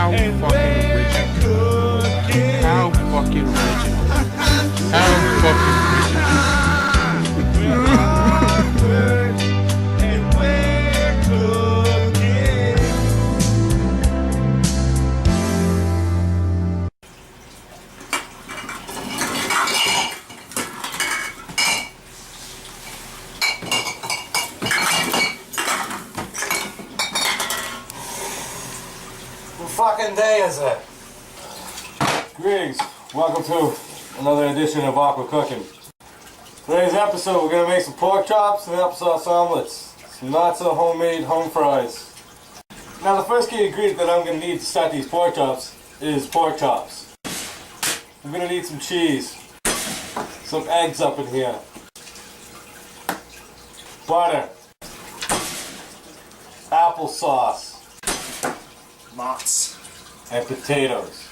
How fucking original. How fucking original. How fucking original. What fucking day is it? Greetings. Welcome to another edition of Awkward Cooking. Today's episode, we're going to make some pork chops and applesauce omelets. Some not so homemade home fries. Now the first key ingredient that I'm going to need to start these pork chops is pork chops. I'm going to need some cheese, some eggs up in here, butter, applesauce, Mott's, and potatoes.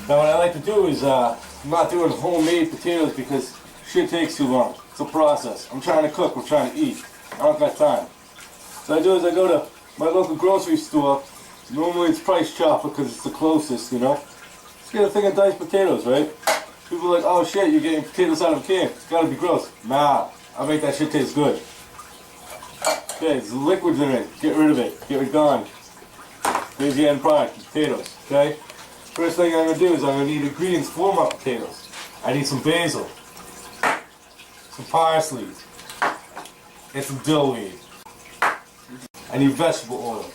Now what I like to do is, I'm not doing homemade potatoes because shit takes too long. It's a process. I'm trying to cook, I'm trying to eat. I don't got time. So I do is I go to my local grocery store. Normally it's Price Chopper because it's the closest, you know. Just get a thing of diced potatoes, right? People are like, oh shit, you're getting potatoes out of a can. It's gotta be gross. Nah, I make that shit taste good. Okay, there's liquids in it. Get rid of it. Get it gone. Here's the end product, potatoes. Okay? First thing I'm going to do is I'm going to need ingredients for my potatoes. I need some basil, some parsley, and some dill weed. I need vegetable oil.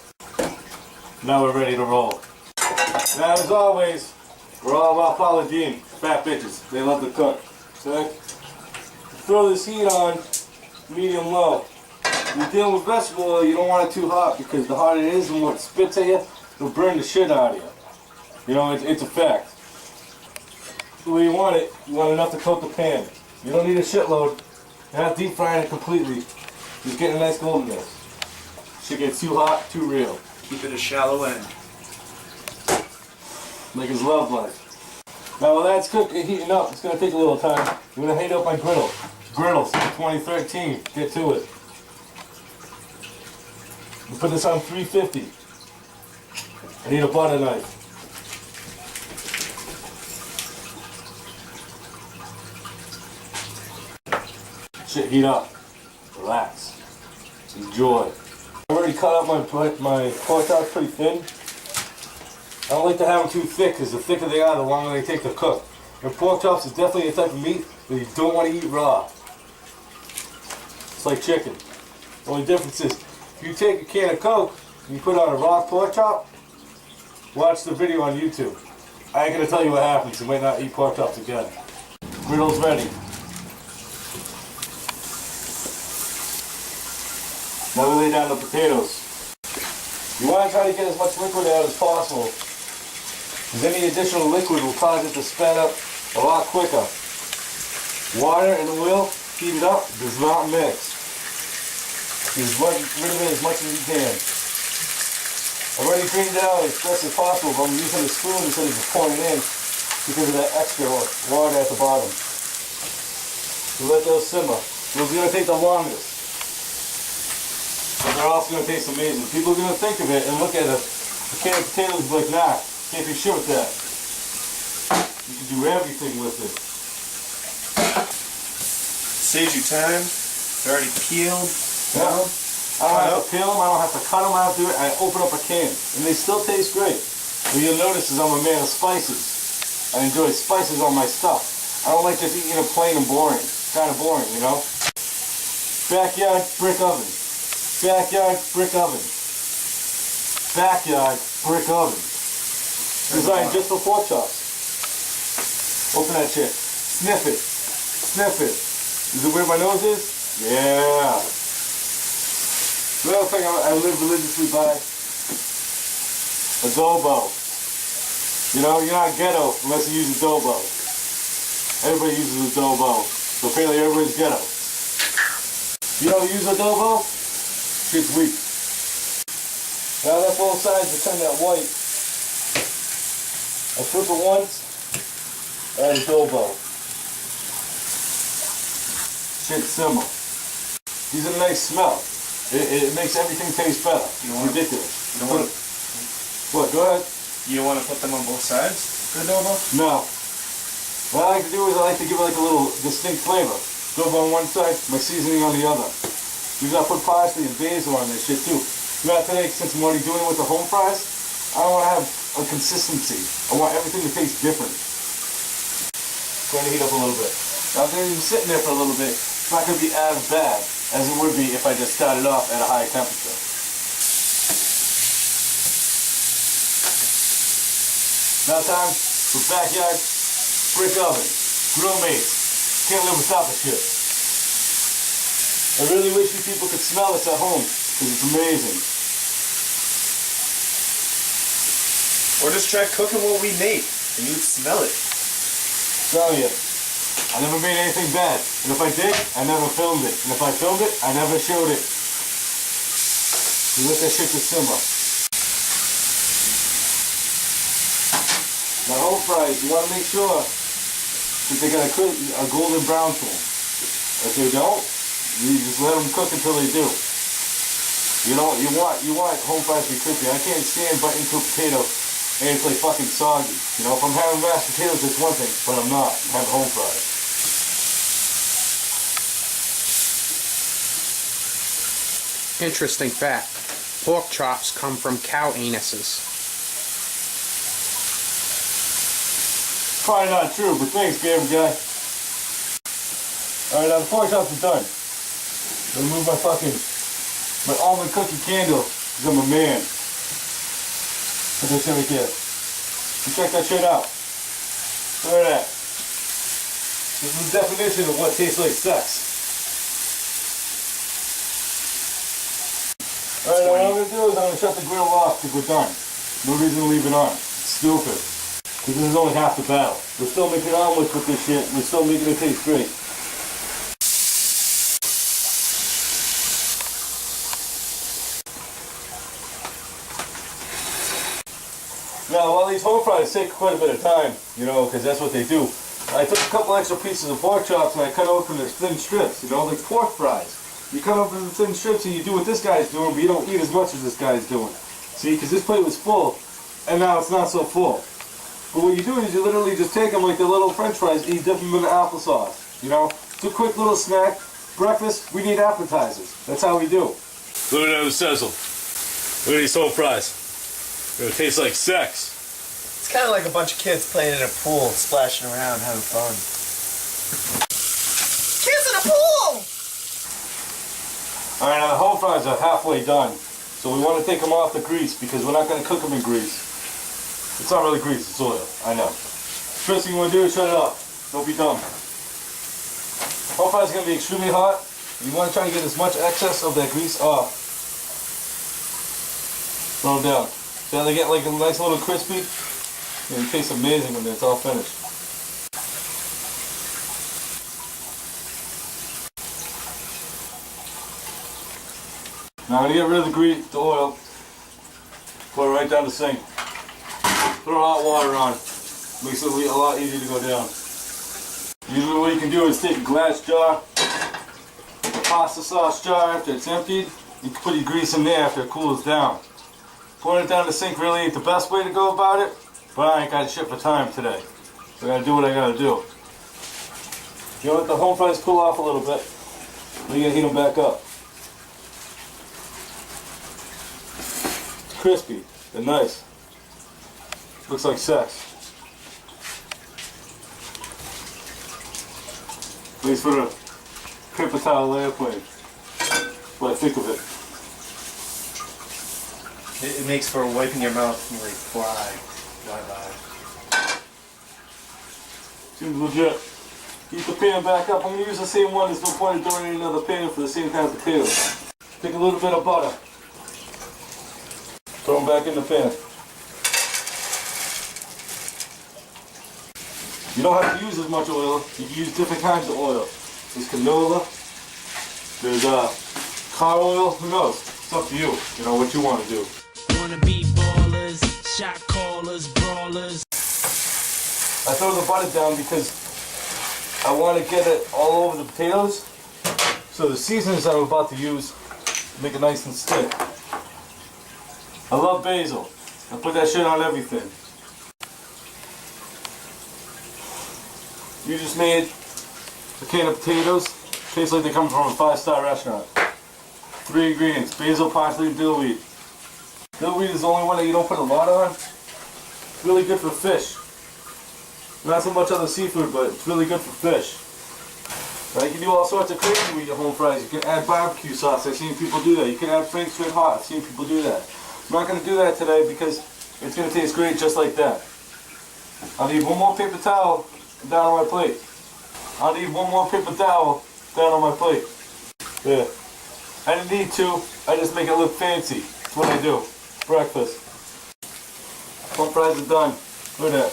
Now we're ready to roll. Now as always, we're all about Paula Deen, fat bitches. They love to cook. Okay? Throw this heat on medium low. When you're dealing with vegetable oil, you don't want it too hot because the hotter it is, the more it spits at you, it'll burn the shit out of you. You know, it's a fact. The way you want it, you want enough to coat the pan. You don't need a shitload. You're not deep frying it completely. Just getting a nice goldenness. Shit gets too hot, too real. Keep it a shallow end. Like his love life. Now while that's cooking and heating up, it's going to take a little time. I'm going to heat up my griddle. Griddles, 2013. Get to it. We'll put this on 350. I need a butter knife. Shit, heat up. Relax. Enjoy. I already cut up my pork chops pretty thin. I don't like to have them too thick because the thicker they are, the longer they take to cook. And pork chops is definitely a type of meat that you don't want to eat raw. It's like chicken. The only difference is, if you take a can of Coke and you put on a raw pork chop, watch the video on YouTube. I ain't gonna tell you what happens. You might not eat pork chops again. Griddle's ready. Now we lay down the potatoes. You want to try to get as much liquid out as possible, because any additional liquid will cause it to sped up a lot quicker. Water and oil, heat it up, does not mix. Get rid of it as much as you can. I've already drained it out as best as possible, but I'm using a spoon instead of just pouring it in because of that extra water at the bottom. So let those simmer. It's going to take the longest. But they're also going to taste amazing. People are going to think of it and look at a can of potatoes and be like, nah, can't be sure with that. You can do everything with it. Saves you time. They're already peeled. Yeah. I don't have to peel them, I don't have to cut them, I don't have to do it. I open up a can. And they still taste great. What you'll notice is I'm a man of spices. I enjoy spices on my stuff. I don't like just eating it plain and boring. It's kind of boring, you know? Backyard brick oven. Backyard brick oven. Backyard brick oven. Designed just for pork chops. Open that shit. Sniff it. Sniff it. Is it where my nose is? Yeah. The other thing I live religiously by, adobo. You know, you're not ghetto unless you use adobo. Everybody uses adobo, so apparently everybody's ghetto. If you don't use adobo, shit's weak. Now that both sides are turn that white, I flip it once, add adobo. Shit simmer. These are a nice smell. It makes everything taste better. It's ridiculous. You don't want to. What? Go ahead. You don't want to put them on both sides? Good Noble? No. What I like to do is I like to give it like a little distinct flavor. Go on one side, my seasoning on the other. You gotta put parsley and basil on this shit too. Not today, since I'm already doing it with the home fries, I don't want to have a consistency. I want everything to taste different. Going to heat up a little bit. Now, if they're even sitting there for a little bit, it's not going to be as bad as it would be if I just started off at a high temperature. Now time for backyard brick oven, grill mates. Can't live without the shit. I really wish you people could smell this at home, because it's amazing. Or just try cooking what we make, and you'd smell it. Tell you, I never made anything bad. And if I did, I never filmed it. And if I filmed it, I never showed it. You let that shit just simmer. Now home fries, you want to make sure that they got a golden brown to them. If they don't, you just let them cook until they do. You know, you want home fries to be crispy. I can't stand biting into a potato and it's like fucking soggy. You know, if I'm having mashed potatoes, it's one thing, but I'm not. I'm having home fries. Interesting fact. Pork chops come from cow anuses. Probably not true, but thanks, Gabriel guy. Alright, now the pork chops are done. I'm gonna move my almond cookie candle, because I'm a man. Look at this right here. You check that shit out. Look at that. This is the definition of what tastes like sex. Alright, now what I'm gonna do is I'm gonna shut the grill off because we're done. No reason to leave it on. It's stupid. Because this is only half the battle. We're still making omelets with this shit. We're still making it taste great. Now, while these home fries take quite a bit of time, you know, because that's what they do, I took a couple extra pieces of pork chops and I cut open their thin strips, you know, like pork fries. You cut open the thin strips and you do what this guy's doing, but you don't eat as much as this guy's doing. See, because this plate was full, and now it's not so full. But what you do is you literally just take them like the little french fries, you dip them in the applesauce, you know? It's a quick little snack. Breakfast, we need appetizers. That's how we do. Look at them sizzle. Look at these home fries. It tastes like sex. It's kind of like a bunch of kids playing in a pool, splashing around, having fun. Kids in a pool! Alright, now the home fries are halfway done. So we want to take them off the grease because we're not going to cook them in grease. It's not really grease, it's oil. I know. First thing you want to do is shut it off. Don't be dumb. Home fries are going to be extremely hot. You want to try to get as much excess of that grease off. Throw them down. So they get like a nice little crispy. And it tastes amazing when it's all finished. Now I'm going to get rid of the grease, the oil. Pour it right down the sink. Throw hot water on. Makes it a lot easier to go down. Usually what you can do is take a glass jar, a pasta sauce jar after it's emptied. You can put your grease in there after it cools down. Pouring it down the sink really ain't the best way to go about it, but I ain't got shit for time today. So I gotta do what I gotta do. You know, let the home fries cool off a little bit. Then you gotta heat them back up. Crispy. They're nice. Looks like sex. At least for the paper towel airplane. That's what I think of it. It makes for wiping your mouth and like fly by. Seems legit. Heat the pan back up. I'm going to use the same one. There's no point in donating another pan for the same kind of potatoes. Take a little bit of butter. Throw them back in the pan. You don't have to use as much oil. You can use different kinds of oil. There's canola. There's car oil. Who knows? It's up to you. You know what you want to do. Wanna be ballers, shot callers, brawlers. I throw the butter down because I want to get it all over the potatoes. So the seasonings I'm about to use Make it nice and stick. I love basil. I put that shit on everything. You just made a can of potatoes. Tastes like they come from a 5-star restaurant. 3 ingredients: basil, parsley, and dillweed. Dillweed is the only one that you don't put a lot on. It's really good for fish. Not so much other seafood, but it's really good for fish. Now you can do all sorts of crazy with your home fries. You can add barbecue sauce. I've seen people do that. You can add Frank's Red Hot. I've seen people do that. I'm not going to do that today because it's going to taste great just like that. I'll need one more paper towel down on my plate. I'll need one more paper towel down on my plate. There. I didn't need two. I just make it look fancy. That's what I do. Breakfast. Home fries are done. Look at that.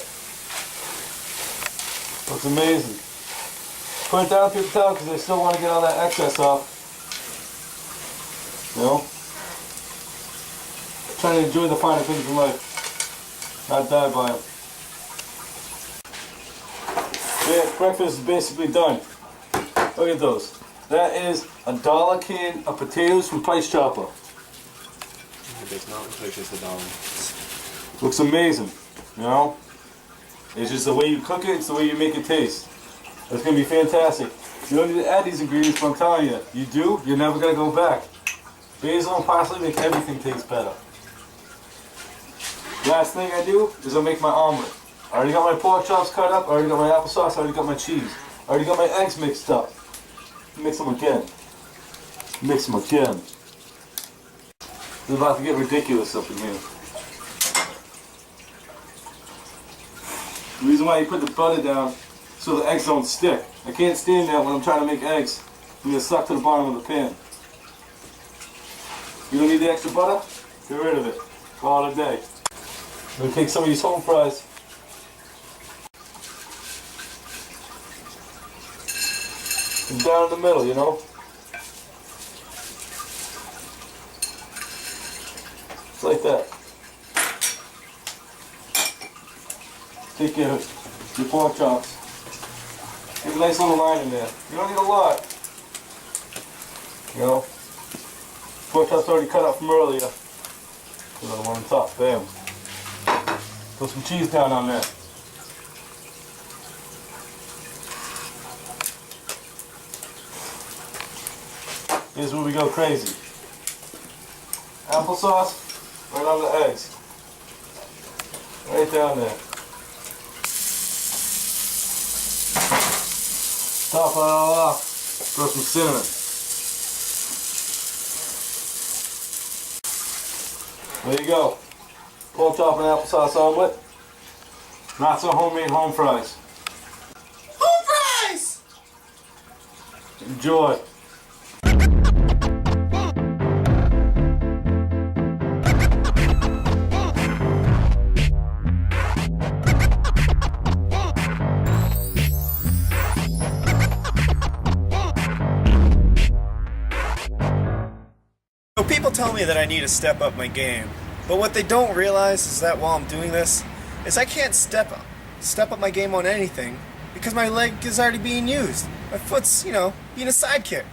Looks amazing. Put it down on paper towel because I still want to get all that excess off. You know? Trying to enjoy the finer things in life. Not die by them. Yeah, breakfast is basically done. Look at those. That is $1 can of potatoes from Price Chopper. It does not look like it's $1. Looks amazing, you know? It's just the way you cook it, it's the way you make it taste. It's going to be fantastic. You don't need to add these ingredients, but I'm telling you, you do, you're never going to go back. Basil and parsley make everything taste better. Last thing I do is I make my omelet. I already got my pork chops cut up, I already got my applesauce, I already got my cheese. I already got my eggs mixed up. Mix them again. Mix them again. It's about to get ridiculous up in here. The reason why you put the butter down so the eggs don't stick. I can't stand that when I'm trying to make eggs and they're stuck to the bottom of the pan. You don't need the extra butter? Get rid of it. Call it a day. I'm going to take some of these home fries. And down in the middle, you know? Just like that. Take your pork chops. Get a nice little line in there. You don't need a lot. You know? Pork chops already cut out from earlier. Put another one on top. Bam. Put some cheese down on there. Here's where we go crazy. Applesauce right on the eggs. Right down there. Top it all off. Throw some cinnamon. There you go. Pork chop and applesauce omelet. Not so homemade home fries. Home fries! Enjoy. So people tell me that I need to step up my game, but what they don't realize is that while I'm doing this, is I can't step up my game on anything because my leg is already being used. My foot's, being a sidekick.